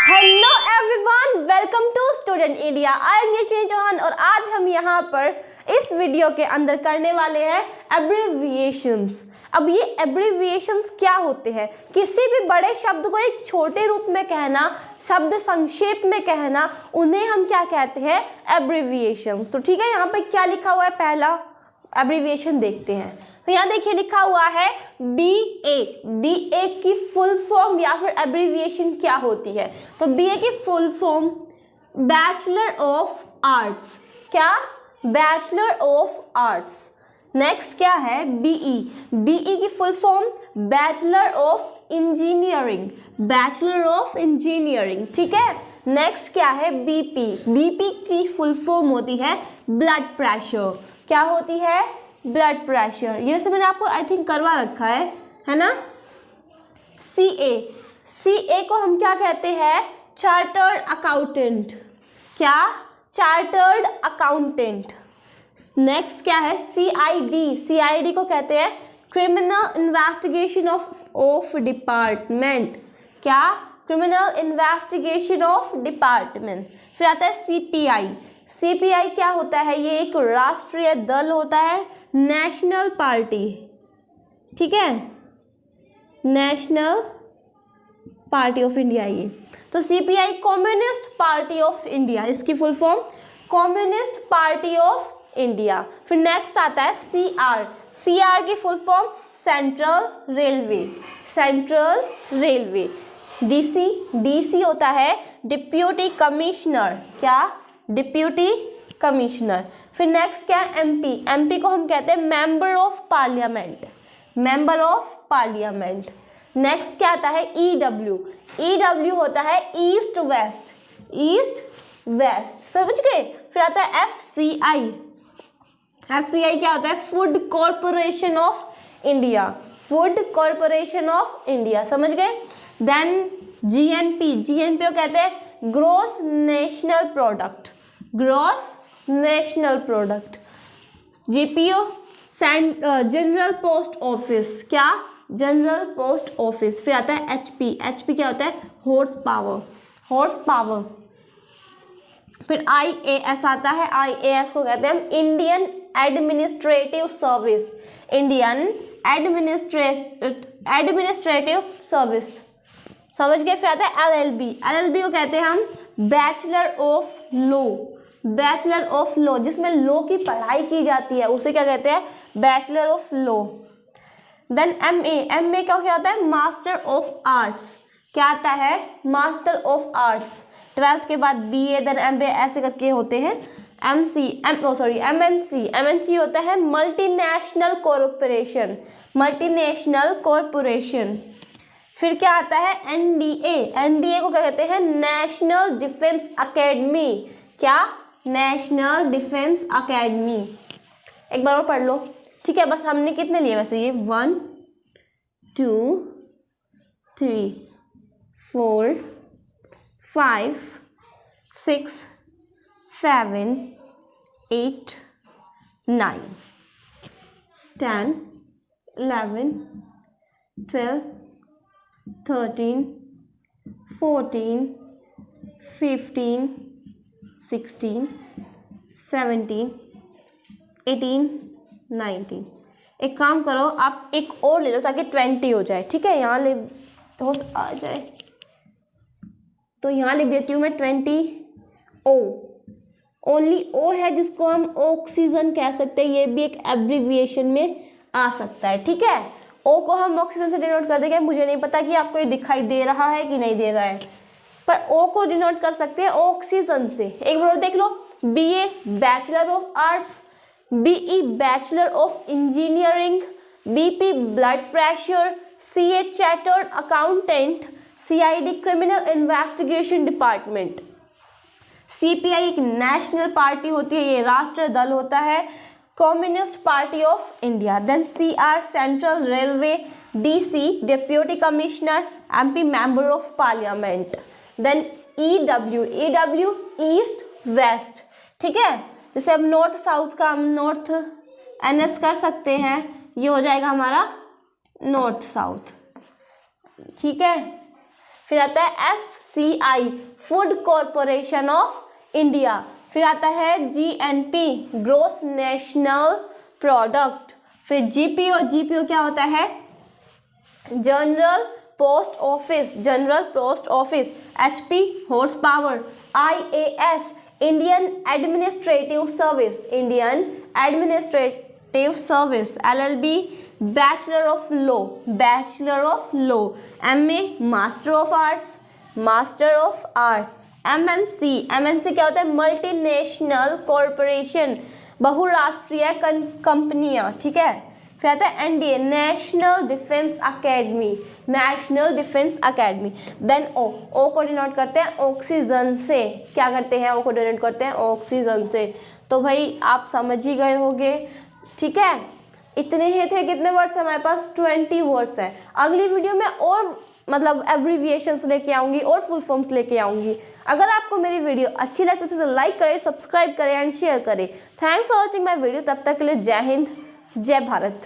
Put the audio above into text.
Hello everyone, welcome to student India. I am Yashvi Chauhan और आज हम यहाँ पर इस वीडियो के अंदर करने वाले हैं एब्रिविएशंस। अब ये एब्रिविएशंस क्या होते हैं? किसी भी बड़े शब्द को एक छोटे रूप में कहना, शब्द संक्षेप में कहना, उन्हें हम क्या कहते हैं? एब्रिविएशंस। तो ठीक है, यहाँ पर क्या लिखा हुआ है? पहला एब्रिविएशन देखते हैं। तो यहाँ देखिए लिखा हुआ है BA। BA की फुल फॉर्म या फिर एब्रिविएशन क्या होती है? तो BA की full form bachelor of arts. क्या? Bachelor of arts. नेक्स्ट क्या है? BE। BE की full form bachelor of engineering. Bachelor of engineering, ठीक है। नेक्स्ट क्या है? BP। BP की फुल फॉर्म होती है ब्लड प्रेशर। क्या होती है? Blood pressure. ये वैसे मैंने आपको आई थिंक करवा रखा है ना। CA। CA को हम क्या कहते हैं? Chartered accountant. क्या? Chartered accountant. नेक्स्ट क्या है? CID। CID को कहते हैं क्रिमिनल इन्वेस्टिगेशन ऑफ डिपार्टमेंट। क्या? Criminal investigation of department. फिर आता है CPI। CPI क्या होता है? ये एक राष्ट्रीय दल होता है, नेशनल पार्टी, ठीक है, नेशनल पार्टी ऑफ इंडिया। ये तो CPI communist party of India, इसकी full form communist party of India. फिर नेक्स्ट आता है CR। CR की full form central railway. Central railway. DC। DC होता है डिप्यूटी कमिश्नर। क्या? Deputy commissioner. फिर नेक्स्ट क्या है? MP। MP को हम कहते हैं member of parliament. Member of parliament. Next क्या आता है? EW। EW होता है ईस्ट वेस्ट। ईस्ट वेस्ट, समझ गए। फिर आता है FCI। FCI क्या होता है? Food corporation of India. Food corporation of India, समझ गए। Then GNP। GNP को कहते हैं gross national product. Gross national product. GPO general post office. क्या? General post office. फिर आता है HP। HP क्या होता है? Horse power. Horse power. फिर IAS आता है। IAS को कहते हैं हम Indian administrative service. Indian administrative service, समझ गए। फिर आता है LLB। LLB को कहते हैं हम bachelor of law. Bachelor of law, जिसमें लॉ की पढ़ाई की जाती है, उसे क्या कहते हैं? Bachelor of law. Then MA। MA का क्या होता है? Master of arts. क्या आता है? Master of arts. 12th के बाद BA देन MA ऐसे करके होते हैं। MNC। MNC होता है मल्टीनेशनल कॉरपोरेशन। Multinational corporation. फिर क्या आता है? NDA। NDA को क्या कहते हैं? National defence academy. क्या? National defence academy. एक बार और पढ़ लो, ठीक है। बस हमने कितने लिए वैसे? ये 1 2 3 4 5 6 7 8 9 10 11 12 13 14 15 16 17 18 19। एक काम करो, आप एक और ले लो ताकि 20 हो जाए, ठीक है। यहाँ ले तो आ जाए, तो यहाँ लिख देती हूँ मैं 20। ओनली O है जिसको हम ऑक्सीजन कह सकते हैं, ये भी एक एब्रिविएशन में आ सकता है, ठीक है। O को हम ऑक्सीजन से डिनोट कर देंगे। मुझे नहीं पता कि आपको ये दिखाई दे रहा है कि नहीं दे रहा है, पर O को डिनोट कर सकते हैं ऑक्सीजन से। एक बार और देख लो। BA bachelor of arts. BE bachelor of engineering. BP blood pressure. CA chartered accountant. CID criminal investigation department. CPI एक नेशनल पार्टी होती है, ये राष्ट्रीय दल होता है, communist party of India. Then CR central railway. DC deputy commissioner. MP member of parliament. Then EW east west, ठीक है। जैसे अब नॉर्थ साउथ का हम नॉर्थ NS कर सकते हैं, ये हो जाएगा हमारा नॉर्थ साउथ, ठीक है। फिर आता है FCI, food corporation of India. फिर आता है GNP, ग्रोस नेशनल प्रोडक्ट। फिर GPO क्या होता है? General post office. HP, horse power. IAS, Indian administrative service. LLB, bachelor of law. MA, master of arts. MNC क्या होता है? मल्टीनेशनल कॉरपोरेशन, बहुराष्ट्रीय कंपनियां, ठीक है। फिर आता है NDA, national defence academy. Then O को डिनोट करते हैं ऑक्सीजन से। क्या करते हैं? O को डिनोट करते हैं ऑक्सीजन से। तो भाई आप समझ ही गए होंगे, ठीक है। इतने ही थे। कितने वर्ड्स हमारे पास? 20 वर्ड्स है। अगली वीडियो में और मतलब एब्रीविएशंस लेके आऊंगी और फुल फॉर्म्स लेके आऊंगी। अगर आपको मेरी वीडियो अच्छी लगती है तो लाइक करें, सब्सक्राइब करें एंड शेयर करें। Thanks for watching my video. तब तक के लिए जय हिंद, जय भारत।